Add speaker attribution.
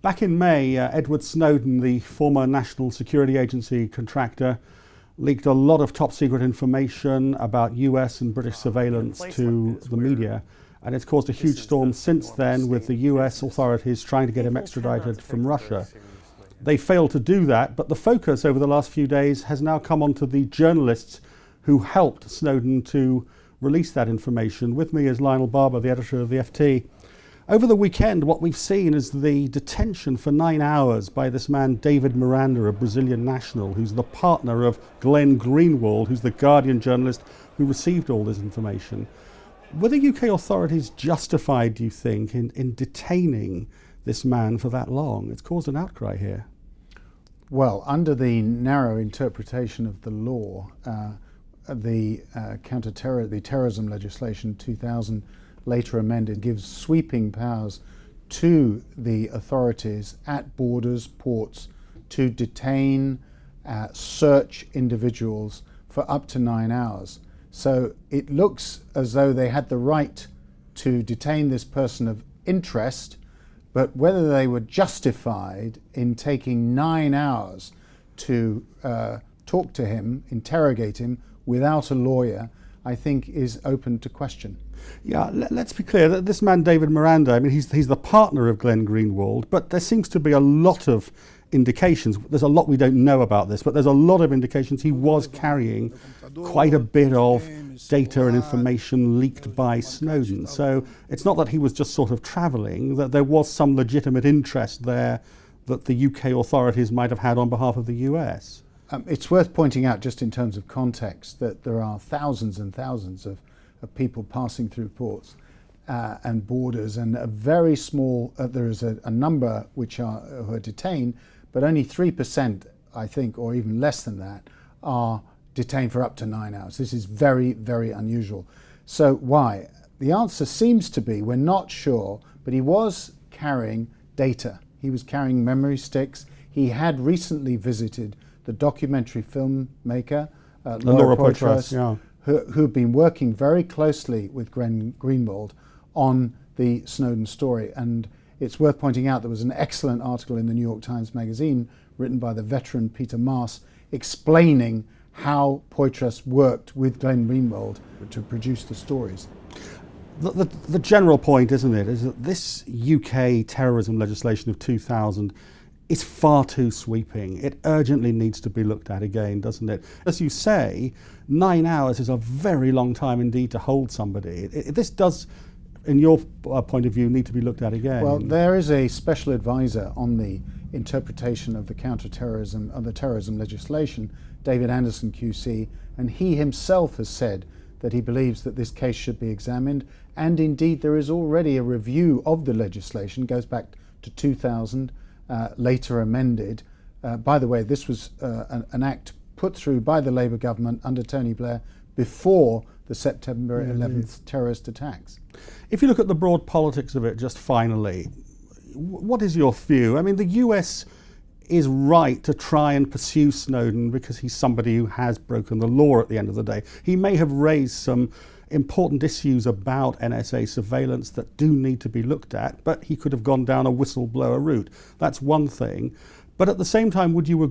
Speaker 1: Back in May, Edward Snowden, the former National Security Agency contractor, leaked a lot of top secret information about US and British surveillance to the media. And it's caused a huge storm since then, with the US authorities trying to get him extradited from Russia. They failed to do that, but the focus over the last few days has now come onto the journalists who helped Snowden to release that information. With me is Lionel Barber, the editor of the FT. Over the weekend, what we've seen is the detention for 9 hours by this man, David Miranda, a Brazilian national, who's the partner of Glen Greenwald, who's the Guardian journalist who received all this information. Were the UK authorities justified, do you think, in detaining this man for that long? It's caused an outcry here.
Speaker 2: Well, under the narrow interpretation of the law, the terrorism legislation 2000, later amended, gives sweeping powers to the authorities at borders, ports, to detain, search individuals for up to 9 hours. So it looks as though they had the right to detain this person of interest, but whether they were justified in taking 9 hours to talk to him, interrogate him without a lawyer, I think is open to question.
Speaker 1: Yeah, let's be clear that this man, David Miranda, I mean, he's the partner of Glen Greenwald, but there seems to be a lot of indications. There's a lot we don't know about this, but there's a lot of indications he was carrying quite a bit of data and information leaked by Snowden. So it's not that he was just sort of traveling, that there was some legitimate interest there that the UK authorities might have had on behalf of the US.
Speaker 2: It's worth pointing out, just in terms of context, that there are thousands and thousands of people passing through ports and borders, and a very small, there is a number who are detained, but only 3%, I think, or even less than that, are detained for up to 9 hours. This is very, very unusual. So why? The answer seems to be, we're not sure, but he was carrying data. He was carrying memory sticks. He had recently visited the documentary filmmaker, Laura Poitras, yeah, who've been working very closely with Glen Greenwald on the Snowden story. And it's worth pointing out there was an excellent article in the New York Times Magazine written by the veteran Peter Maas explaining how Poitras worked with Glen Greenwald to produce the stories.
Speaker 1: The general point, isn't it, is that this UK terrorism legislation of 2000 is far too sweeping. It urgently needs to be looked at again, doesn't it? As you say, 9 hours is a very long time indeed to hold somebody. This does, in your point of view, need to be looked at again.
Speaker 2: Well, there is a special advisor on the interpretation of the counter-terrorism, of the terrorism legislation, David Anderson QC, and he himself has said that he believes that this case should be examined, and indeed there is already a review of the legislation, goes back to 2000, later amended. By the way, this was an act put through by the Labour government under Tony Blair before the September 11th terrorist attacks.
Speaker 1: If you look at the broad politics of it, just finally, what is your view? I mean, the US is right to try and pursue Snowden because he's somebody who has broken the law at the end of the day. He may have raised some important issues about NSA surveillance that do need to be looked at, but he could have gone down a whistleblower route. That's one thing. But at the same time, would you agree